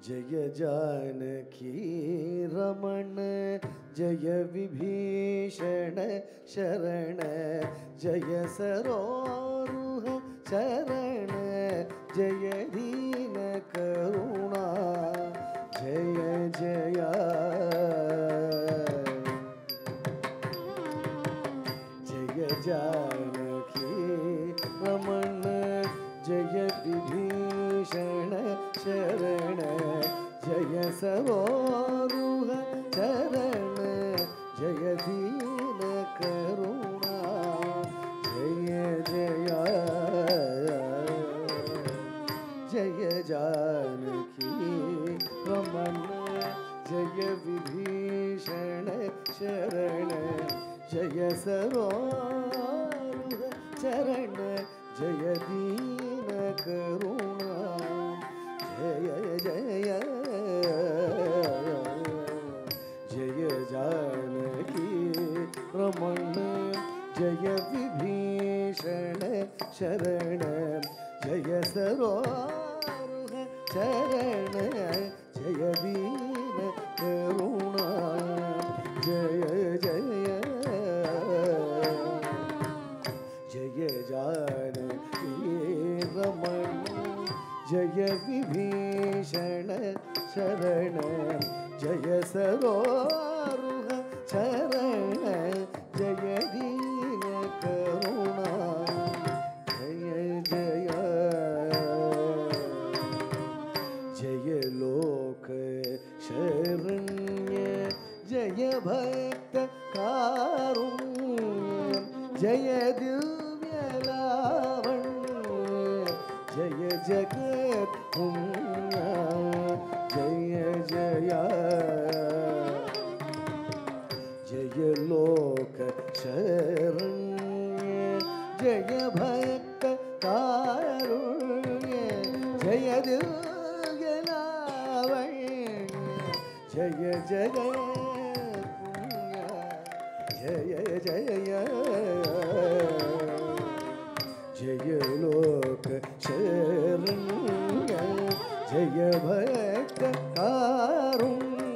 जय जानकी रमण जय विभीषण शरण जय सरोरुह चरण जय दीन करुणा जय जय जय जानकी रमण जय विभीषण शरण जय सरोरुह चरण जय दीन करुणा जय जय जय जानकी रमण जय विभीषण शरण जय सरोरुह चरण जय दीन करुणा जय जय जय जानकी रमण जय विभीषण शरण जय सरोरुह चरण जय दीन करुणा जय जय जय जानकी रमण जय विभीषण शरण जय सरोरुह चरण जय दीन करुणा जय जय जय लोक शरण्य जय भक्त कारुण्य जय दिव्य लावण्य जय जगत पुण्य जय जय जय लोक शरण्य जय भक्त कारुण्य जय दिव्य लावण्य जय जगत पुण्य जय जय जय लोक शरण्य जय भक्त कारुण्य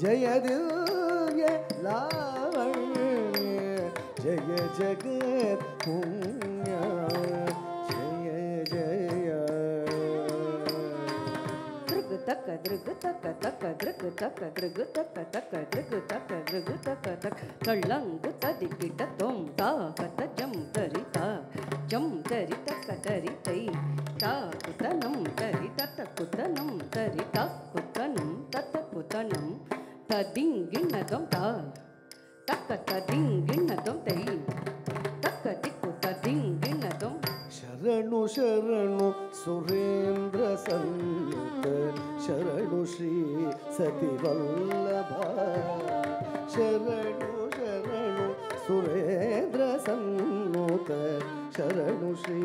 जय दिव्य लावण्य जय जगत पुण्य जय जय दृग तक दृग तक तक दृग तक दृग तक तक दृग तक दृग तक तक कलंग तदिकिट तुम ता कत जम तरिता जम तरित कतरि तै ता कुतनम तरि तत कुतनम तरि ता कुतनम तत कुतनम तदिंगिनदम ता तक तदिंगिनदम तै तक दिक्कु तदिंगिनदम शरणु शरणु सुरेंद्र संयुत शरणु श्री सती वल्लभ शरणु शरणु सुरेंद्र संयुत शरणु श्री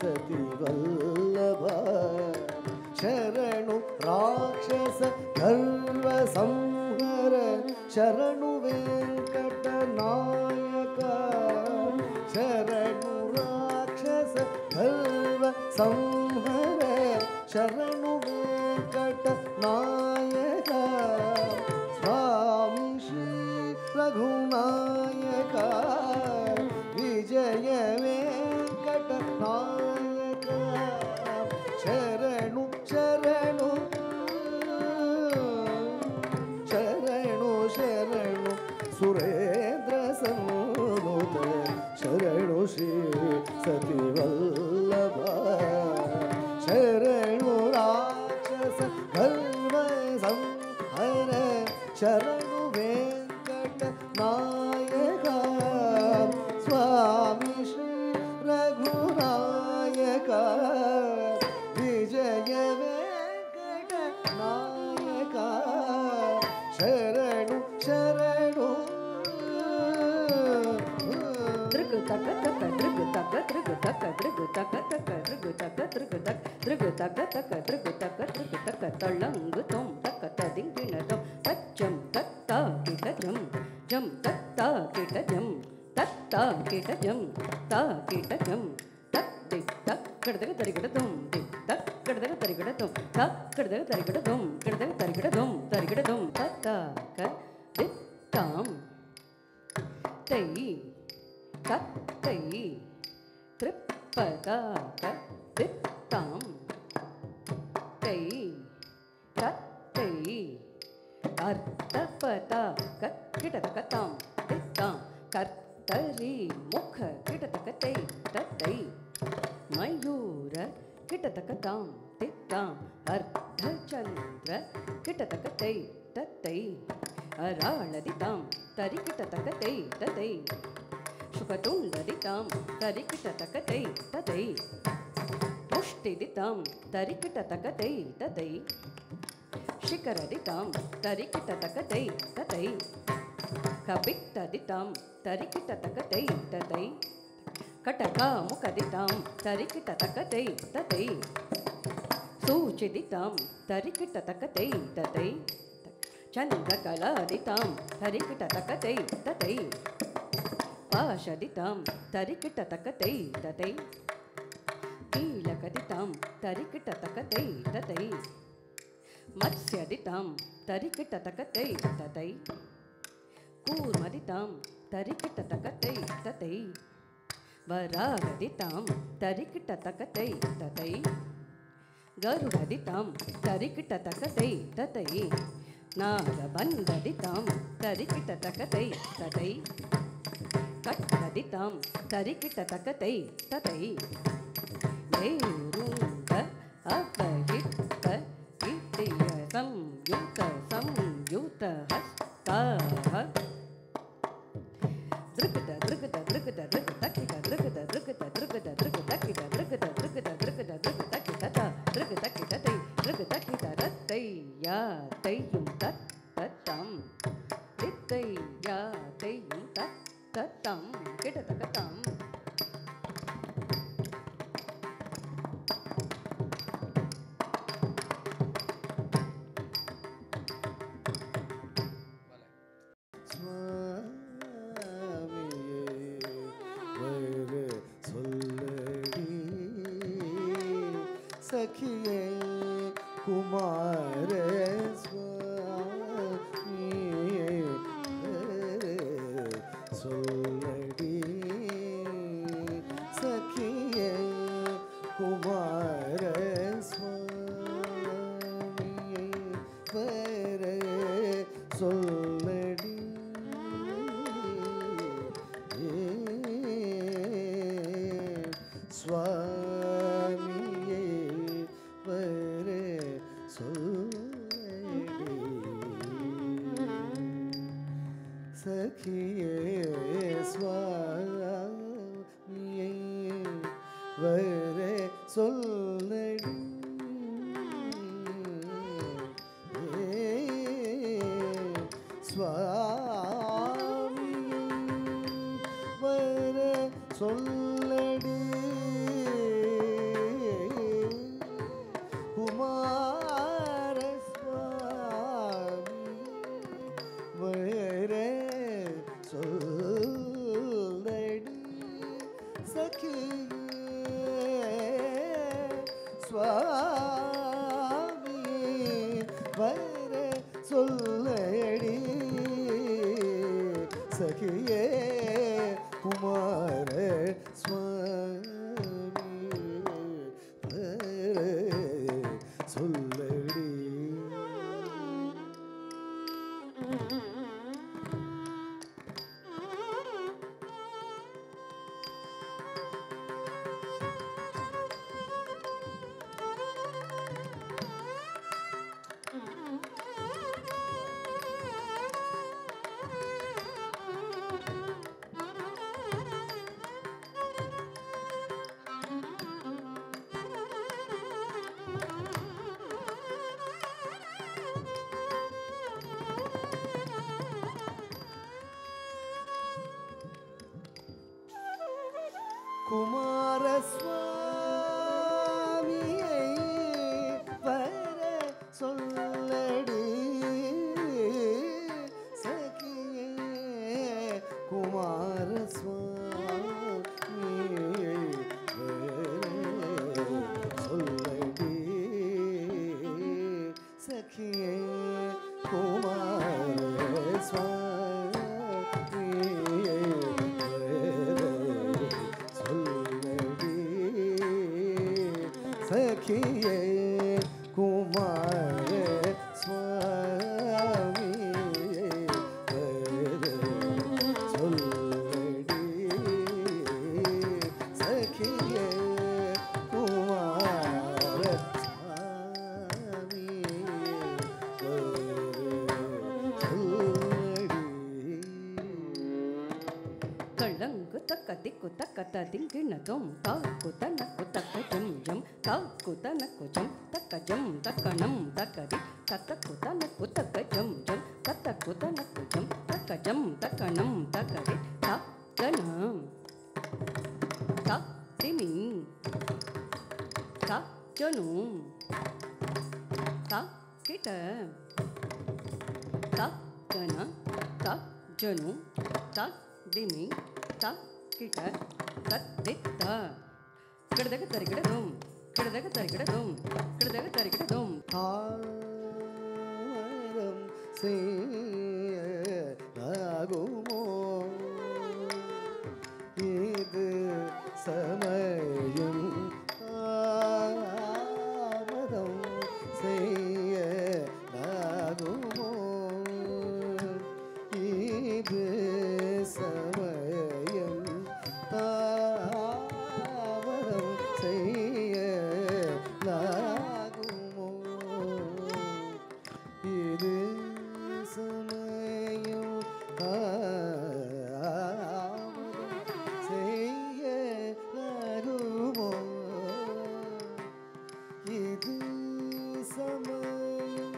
सती वल्लभ शरणु राक्षस गर्व संहर शरणु वेंकट नायक शरणु राक्षस गर्व संहर शरणु वेंकट नायक स्वामी श्री रघुनायक विजय वेंकट नायक शरणु शरणु शरणु शरणु सुरेंद्र संनुत शरणु श्री सती वल्लभ शरणु राक्षस गर्व संहर शरणु वेंकट नायक स्वामी श्री रघुनायक विजय वेंकट नायक शरणु शरणु दृग तक तक दृग तक दृग तक दृग तक तक दृग तक दृग तक दृग तक तक दृग तक दृग तक तलंग तुम तक तदिंगिन तुम तच्चम तत्ता किट जम जम तत्ता किट जम तत्ता किट जम ता किट जम तत् दिक तक कड़दग तरिकड़ तुम दिक तक कड़दग तरिकड़ தரிகிடதும் தக்கிடதக தரிகிடதும் கிடதக தரிகிடதும் தரிகிடதும் தத்தாக்க தித்தாம் தை தத்தை திரிப்பதாக தித்தாம் தை தத்தை அர்த்தபதாக கிடதகதாம் தித்தாம் கர்த்தரி முக கிடதகத்தை தத்தை மயூர கிட்டத்தக்கதாம் தித்தாம் அர்த்தச்சந்திர கிட்டத்தக்கத்தை தத்தை அராளதிதாம் தரி கிட்டத்தக்கத்தை தத்தை சுகதுண்டதிதாம் தரி கிட்டத்தக்கத்தை தத்தை புஷ்டிதிதாம் தரி கிட்டத்தக்கத்தை தத்தை ಶಿಖರದಿತಾಂ ತರಿಕಿಟತಕತೈ ತತೈ ಕಪಿತ್ತದಿತಾಂ ತರಿಕಿಟತಕತೈ ತತೈ ಕಟಕ ಮುಖದಿತಾಂ ತರಿಕಿಟತಕತೈ ತತೈ ಸೂಚಿದಿತಾಂ ತರಿಕಿಟತಕತೈ ತತೈ ಚಂದ್ರಕಲಾದಿತಾಂ ತರಿಕಿಟತಕತೈ ತತೈ ಪಾಶದಿತಾಂ ತರಿಕಿಟತಕತೈ ತತೈ ಕೀಲಕದಿತಾಂ ತರಿಕಿಟತಕತೈ ತತೈ मत्स्यदितां तरिकिटतकतै ततै कूर्मदितां तरिकिटतकतै ततै वरागदितां तरिकिटतकतै ततै गरुडदितां तरिकिटतकतै ततै नागबन्धदितां तरिकिटतकतै ततै कट्टदितां तरिकिटतकतै ततै वेरुण्ड अपहित संयुत हस्ताः दृगद दृगद दृगद दृगदकित दृगद दृगद दृगद दृगदकित दृगद दृगद दृगद दृगदकित दृगदकिततै दृगदकित रत्तै या तैयुं तत्ततं दित्तै या तैयुं तत्ततं किटतकतं सखिए कुमार स्वामी सोलड़ी सखिए कुमार स्वामी वर सोलड़ी स्वामी सखिए स्वामी वरे सोलड़ी स्वामी वरे सोलड़ी कुमार स्वामी वरे सोलड़ी सखिए स्वामी वरे सोलड़ी सखिए कुमार स्वामी वरे सोलड़ी குமாரஸ்வாமியை வர சொல்லடி சகியே குமாரஸ்வாமியை வர சொல்லடி சகியே குமார சுவாமியே சொல்லடி சகியே குமார சுவாமியே சொல்லடி சகியே குமார கள்ளங்கு தக்க திக்கு தக்க ததிங்கிணதும் தாக்கு தனக்கு தக்க ஜம் ஜம் தாக்கு தனக்கு ஜம் தக்க ஜம் தக்கணம் தக்கதி தத்தக்கு தனக்கு தக்க ஜம் ஜம் தத்தக்கு தனக்கு ஜம் தக்க ஜம் தக்கணம் தக்கதி தக்கணம் திமி ஜனு கிட்ட கன ஜனு திமி கிட்ட தித்த கிடதக தரிக்கிடதும் கிடதக தரிக்கிடதும் கிடதக தரிக்கிடதும் ஆரம் செய்யாகுமோ இது சமயம் தாமதம் செய்யாகுமோ இது சமயம் தாமதம் செய்யலாகுமோ இது சமயம் தாமதம் செய்யலாகுமோ இது சமயம்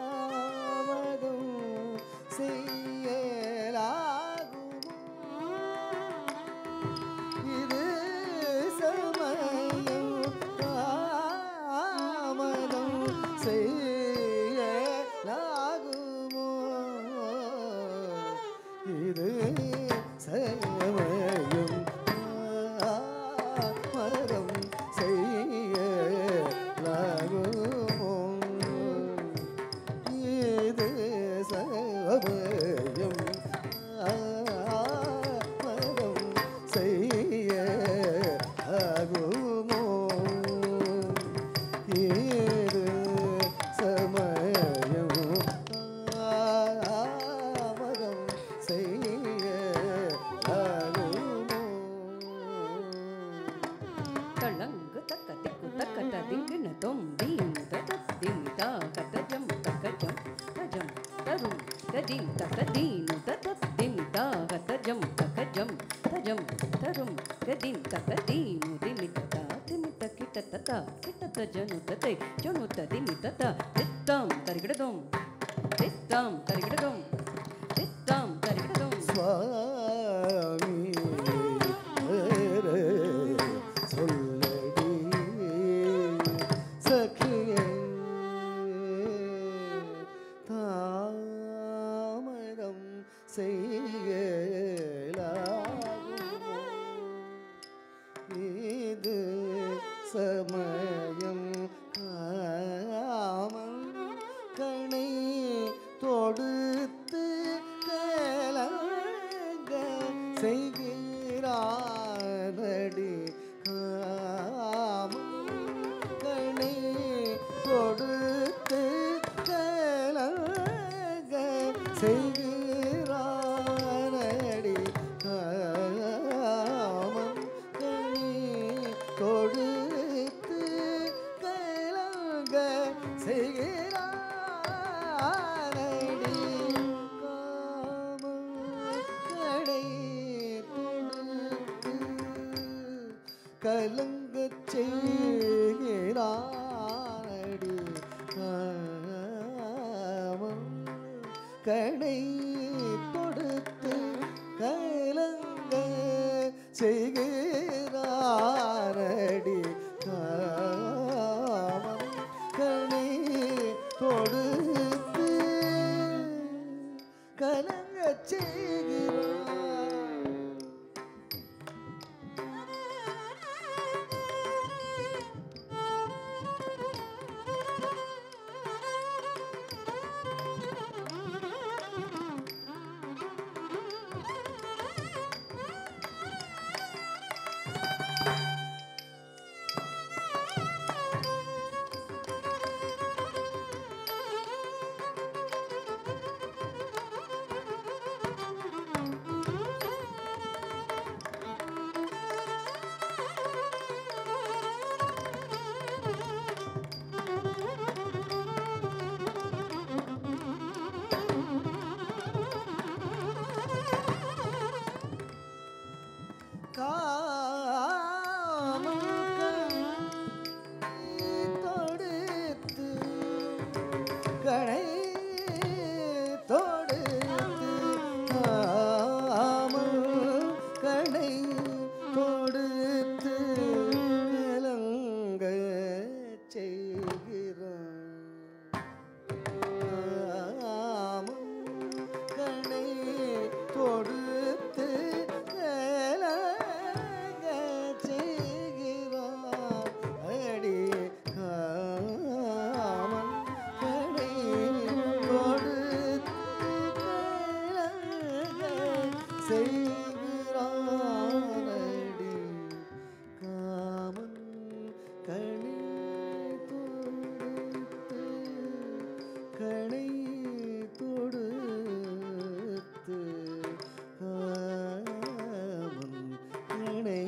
சமயம் தாமதம் செய்யலாகுமோ இது சமயம் தாமதம் செய்யலாகுமோ இது சமயம் தாமதம் செய்யலாகுமோ இது சமயம் தாமதம் செய்யலாகுமோ இது சமயம் தாமதம் செய்யலாகுமோ தளங்கு தக்க திக்கு தக்க ததிங்கிணதும் தீம் ததிமிதா கதஜம் தக்கஜம் தஜம் தரும் கதி தகதீனு ததிமிதா கதஜம் தக்கஜம் தஜம் தரும் கதி தகதீனு திமிதா திமித கிட்டத்தத கிட்டத்த ஜனு ததை ஜனு ததிமிதத தித்தம் தரிகிடதும் தித்தம் தரிகிடதும் தித்தம் தரிகிடதும் சுவாமி சொல்லடி சகியே தாமதம் செய்யலாகுமோ இது சமயம் காமம் கணை தொடுத்து கலங்க செய்கிறானடி காமம் கணை கொடுத்து கலங்க செய்கிறானடி காமன் கனி கொடுத்து கலங்க செய்கிறானடி காமன் கடை கொடுத்து கலங்கச் செய்கிறானடி காமன் கடை கொடுத்து கலங்க செய்கிறானடி காமன் கடை கொடுத்து கலங்கச் செய்கிறான் தொடுத்து கடை தொடுத்து கடை தொடுத்து கலங்க செய்கிறான் கடை தொடுத்து செய்கிறானடி காமன் கணை தொடுத்து கணை தொடுத்து காமன் கணை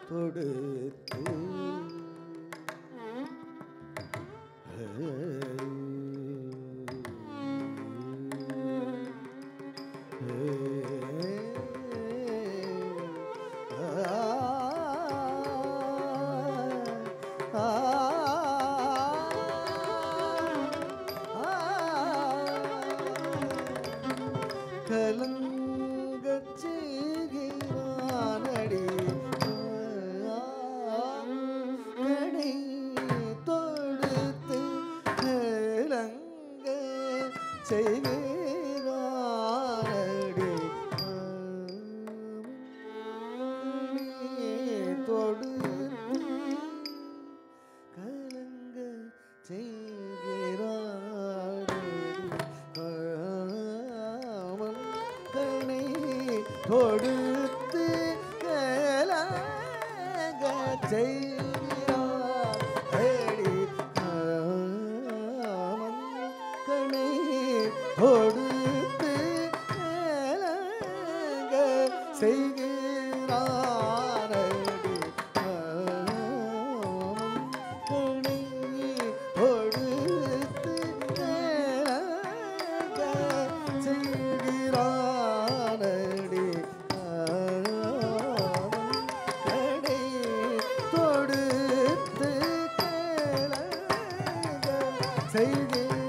தொடுத்து கலங்கச் செய்கிறானடி கடை தொடுத்து கலங்க செய்கிறானடி தொடுத்து கலங்க செய்கிறானடி கொடுத்து கலங்க செய்கிறானடி காமன் கணை கொடுத்து கலங்க செய்கிறானடி காமன் கணை கொடுத்து கலங்க செய்கிறானடி கடை தொடுத்து கலங்க செய்கிறானடி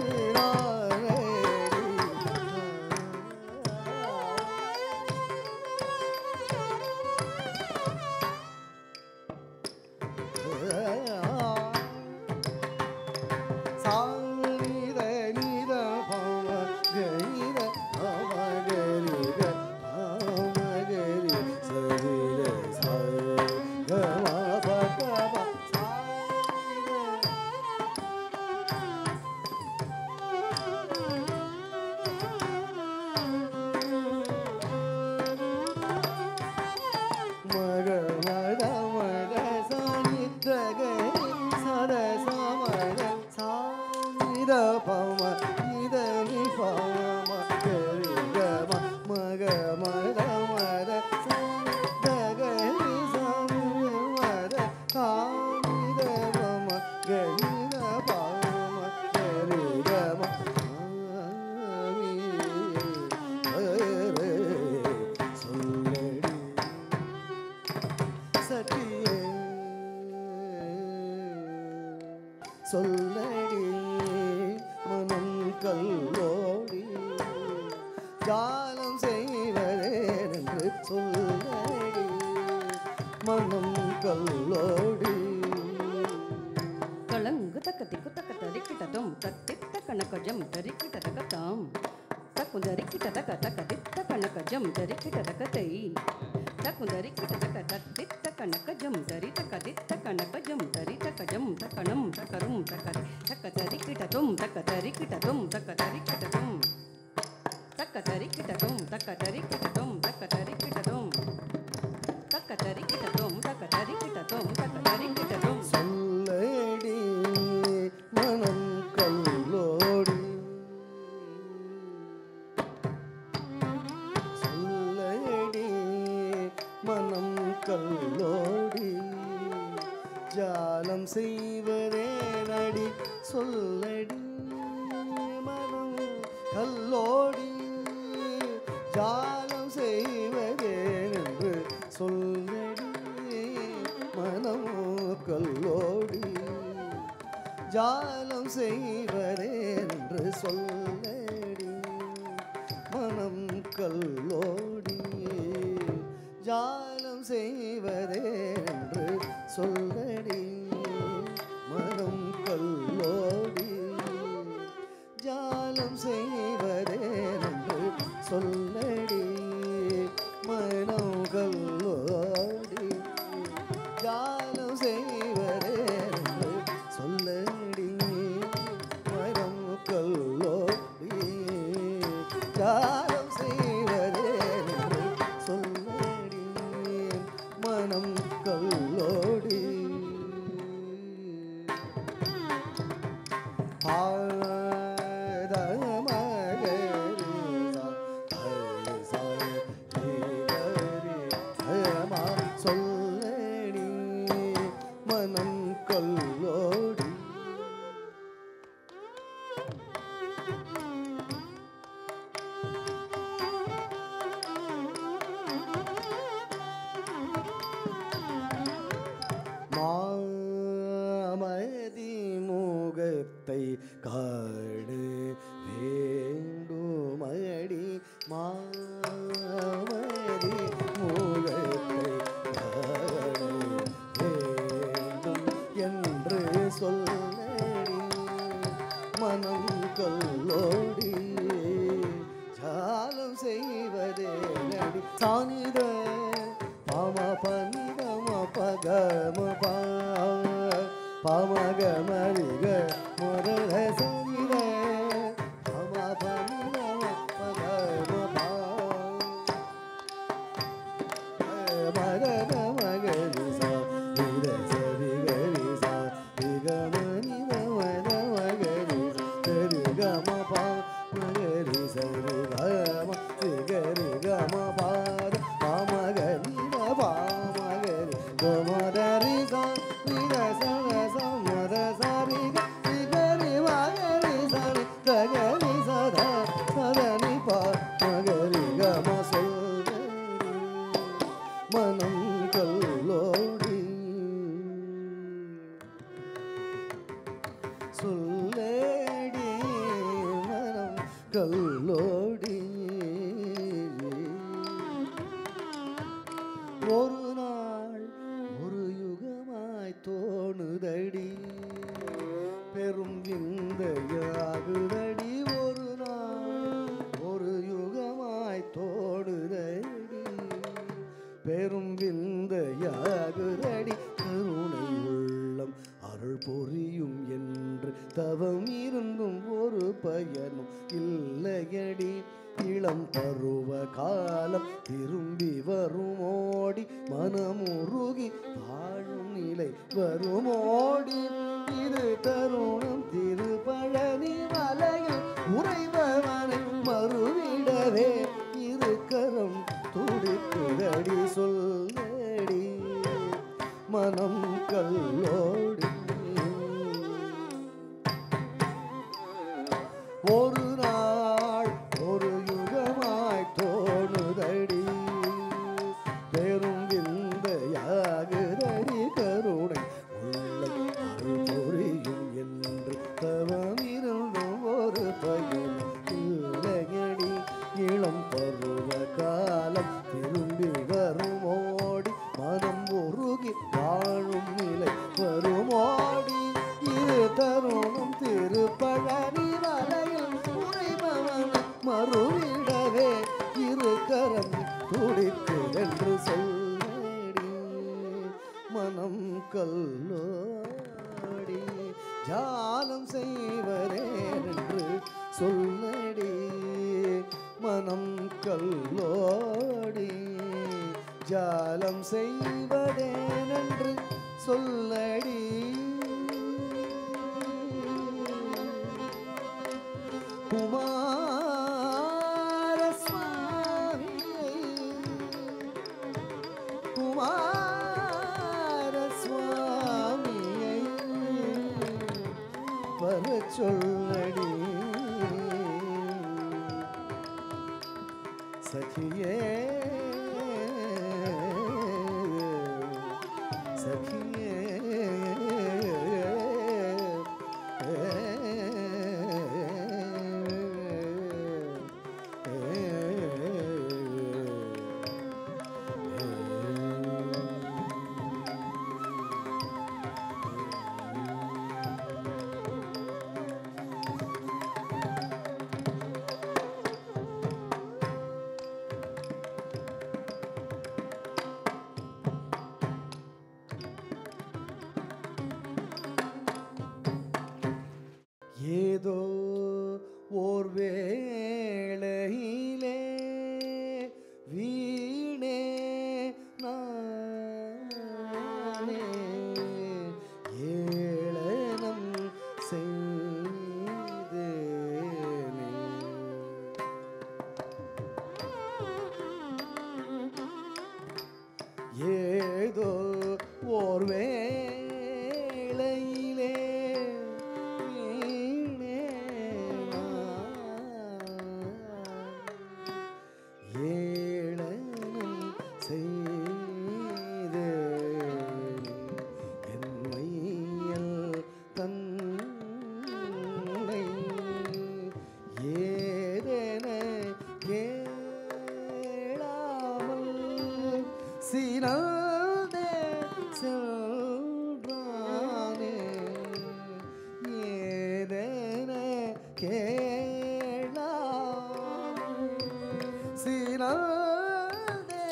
சானித நித பம கரித பம கரித பம கரி சரித சரி கம பகம மக மத மக சானி தகரி சத சமக சானித பம இத நி பம சொல்லடி மனம் கல்லோடி ஜாலம் செய்வதே என்று சொல்லடி மனம் கல்லோடி கலங்கு தக்கத்திக்கு தக்க தரிக்கிட்டதும் தத்தித்த கணக்கஜம் தரிக்கிட்ட தக்கத்தாம் தக்குந்தரிக்கிட்ட தக்க தக்க தித்த கணக்கஜம் தரிக்கிட்ட தக்கத்தை தக்குந்தரிக்கிட்ட தக்க தத்தித்த கணக்கஜம் தரி தக்க தித்த கணக்கஜம் தரி தக்கஜம் தக்கணம் தக்கரும் தக்கரி தக்க தரிக்கிட்டதும் தக்க தரிக்கிட்டதும் தக்க தரிக்கிட்டதும் தக்க தரிக்கிட்டதும் தக்க தரிக்கிட்டதும் தக்க தரிக்கிட்டதும் தக்க தரிக்கிட்டதும் தக்க தரிக்கிட்டதும் தக்க தரிக்கிட்டதும் சொல்லடி மனம் கல்லோடி சொல்லடி மனம் கல்லோடி ஜாலம் செய்வதே நடி சொல்லடி மனம் கல்லோடி ஜாலம் செய்வதே என்று சொல்லடி மனம் கல்லோடி ஜாலம் செய்வதே என்று சொல்லடி மனம் கல்லோடி ஜாலம் செய்வதே என்று சொல்லடி மனம் கல்லோடி ஜாலம் செய்வதே என்று சொல்லடி மனம் கல்லோடி ஜாலம் செய்வதே என்று சொல்லடி மனம் கல்லோடி ஜாலம் செய்வதே என்று சொல்லடி மனம் கல்லோடி சொல்லடி மனம் கல்லோடி மாமதி முகத்தை காடு வேண்டுமடி மாமதி முகத்தை காடு வேண்டும் என்று சொல்லடி மனம் கல்லோடி ஜாலம் செய்வதே நடி சானித பாம பனிதம பகம பாமகமரிக முரள சனித பாம பனிதம பகம மரத மகரி சா நித சரி கரி சா நிகமனி மத மகரி சரி கம பா மகரி சரி கம சிகரி கம பாத பாமகரி பாமகரி கமதரி சா நித சர சமர சரி சிகரி மகரி சரி தகரி சதா சதனி பா மகரி கம சொல்லடி மனம் கல்லோடி சொல்லடி மனம் கல்லோடி ஒரு நாள் ஒரு யுகமாய் தோணுதடி பெரும் விந்தையாகுதடி ஒரு நாள் ஒரு யுகமாய் தோணுதடி பெரும் விந்தையாகுதடி கருணை உள்ளம் அருள் பொரியும் என்று தவம் இருந்தும் ஒரு பயனும் இல்லையடி இளம் பருவ காலம் திரும்பி வருமோடி மனமுருகி வாழும் நிலை வருமோடி இது தருணம் திருப்பழனி மலையில் உறைபவனை மறுவிடவே இரு கரம் துடிக்குதடி சொல்லடி மனம் கல்லோடி ஒரு நாள் ஒரு யுகமாய் தோணுதடி பெரும் விந்தையாகுதடி கருணை உள்ளம் அருள் புரியும் என்று தவம் இருந்தும் ஒரு பயன் இல்லையடி இளம் பருவ காலம் திரும்பி வருமோடி மனம் உருகி வாழும் நிலை வருமோடி இரு தருணம் திருப்பழனி மலையில் உரைபவன் மறுவிடவே இரு கரம் துடித்து என்று சொல்லடி மனம் கல்லோடி ஜாலம் செய்வரே என்று சொல்லடி மனம் கல்லோடி ஜாலம் செய்வதேனென்று சொல்லடி குமாரசுவாமியை வரச் சொல்லடி சகியே சகியே ஏதோ ஓர் வேளையிலே வீணே நானே ஏளனம் செய்தேனே ஏதோ ஓர் வேளையிலே சினந்தே சென்றானே ஏதென கேளாமல் சினந்தே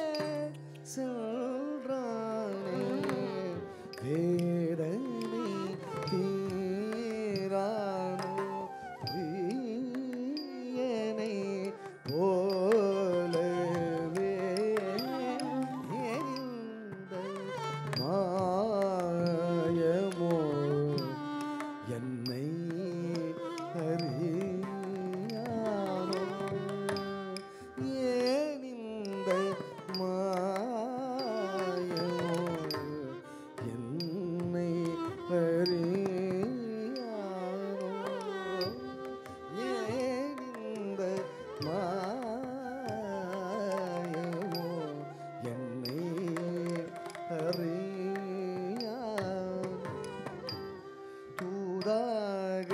சென்றானே வேதனை தீரானோ வீயனை போலவே மாயமோ என்னை அறியானோ ஏன் இந்த மாயமோ என்னை அறியானோ ஏன் இந்த மாயமோ என்னை தூதாக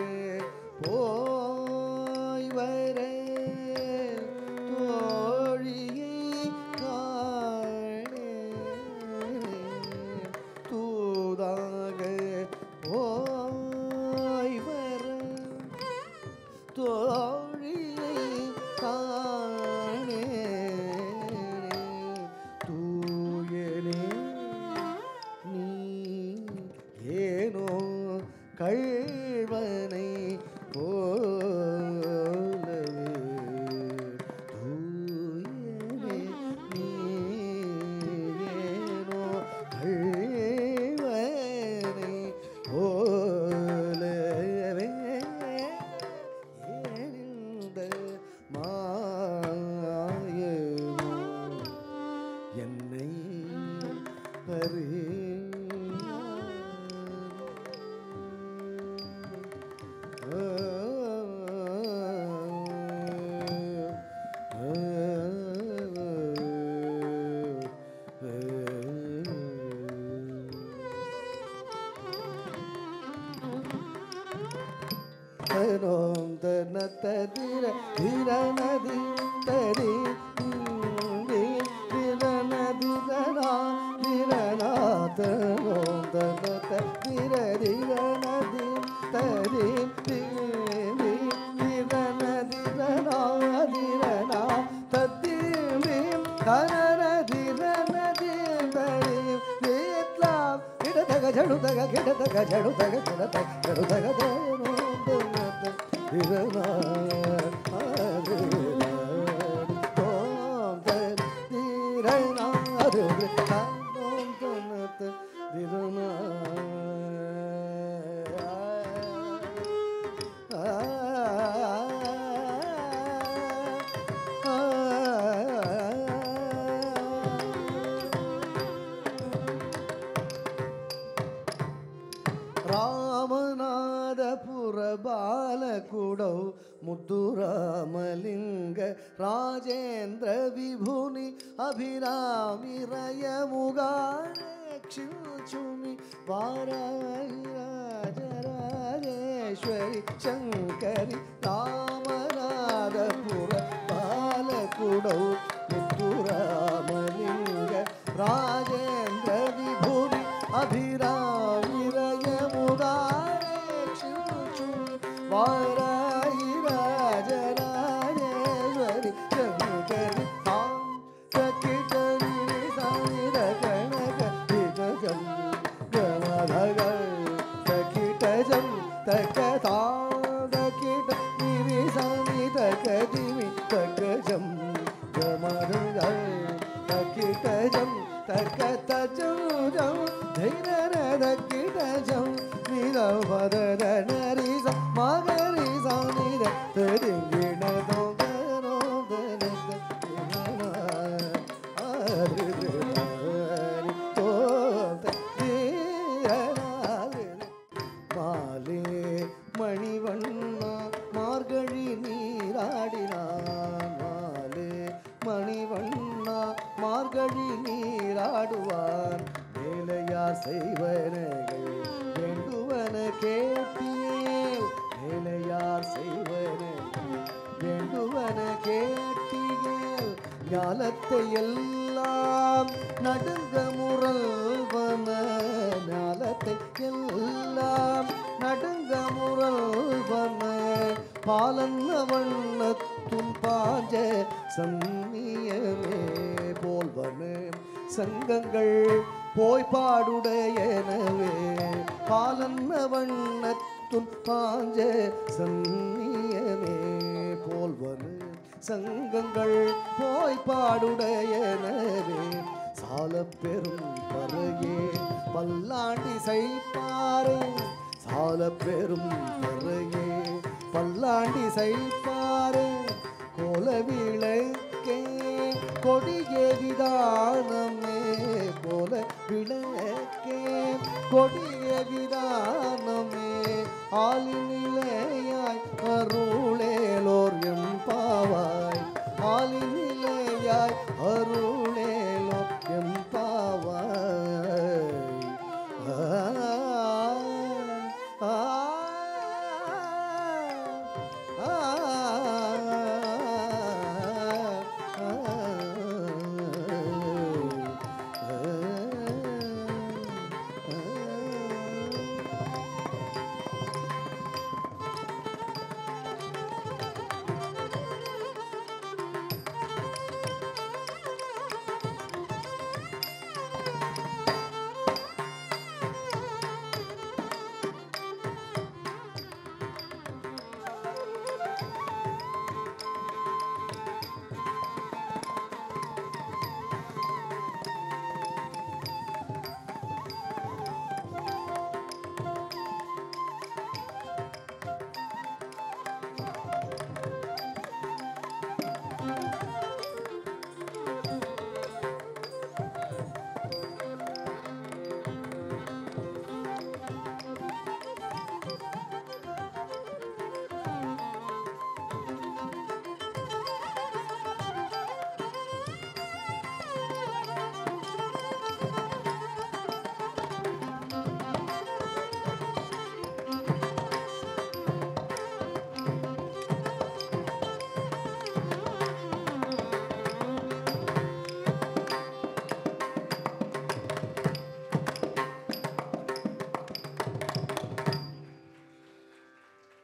போய் வர தோழியை காணே தூதாக போய் வர தோழியை காணே தூயனே நீ ஏனோ கள்வனை போலவே தூயனே நீ ஏனோ கள்வனை போலவே ஏனிந்த ததிர திரணதி தரி திரணதி தரா திரணாதனோம் தனத திர திரணதி தரி திரணதி தரா திரணா தத்திம் தரணதி தரி வேத்லாம் இடதக ஜடுதக கிடதக ஜடுதக கிடதக ஜடுதக திரணா ರಾಮನಾದಪುರ ಬಾಲಕುಡೌ ಮುದ್ದುರಾಮಲಿಂಗ ರಾಜೇಂದ್ರ ವಿಭುನಿ ಅಭಿರಾಮಿರಯ ಮುಗಾಕ್ಷಿಚುಮಿ ವಾರಾಜರಾಜೇಶ್ವರಿ ಶಂಕರಿ ರಾಮನಾದಪುರ ಬಾಲಕುಡೌ ಮುದ್ದುರಾಮಲಿಂಗ ರಾಜೇಂದ್ರ ವಿಭುನಿ ಅಭಿರಾಮಿರಯ வாராயி ராஜராஜேஸ்வரி சங்கரி தாம் சக்கிதரி சானித கணக திஜம் கமதக சக்கிதஜம் தக்கதாத கிட நிரி சானித கதிமி தக்கஜம் கமதக தக்கிதஜம் தக்கதஜம் ஜம் தைரரத கிடஜம் நிரவதர நரிச மகரி சானித தெரிங்கின தோகனோ தனத மாலே மணிவண்ணா மார்கழி நீராடினான் மாலே மணிவண்ணா மார்கழி நீராடுவான் வேலையார் செய்வனகள் வேண்டுவன கேட்டியேல் வேலையார் செய்வன வேண்டுவன கேட்டியேல் ஞாலத்தை எல்லாம் நடுங்க முரல்வன ஞாலத்தை எல்லாம் நடுங்க முரல்வன பாலன்ன வண்ணத்தும் பாஞ்ச சன்னியமே போல்வன சங்கங்கள் போய் பாடுடையனவே பாலன்ன வண்ணத்துன் பாஞ்ச சன்னியமே போல்வனு சங்கங்கள் போய் பாடுடையனவே சால பெரும் பருகே பல்லாண்டி சைப்பாரு சால பெரும் பருகே பல்லாண்டி சைப்பாரு கோல விளக்கே கொடிய விதானமே கோல விளக்கே கொடிய விதானமே ஆலிநிலையாய் அருள்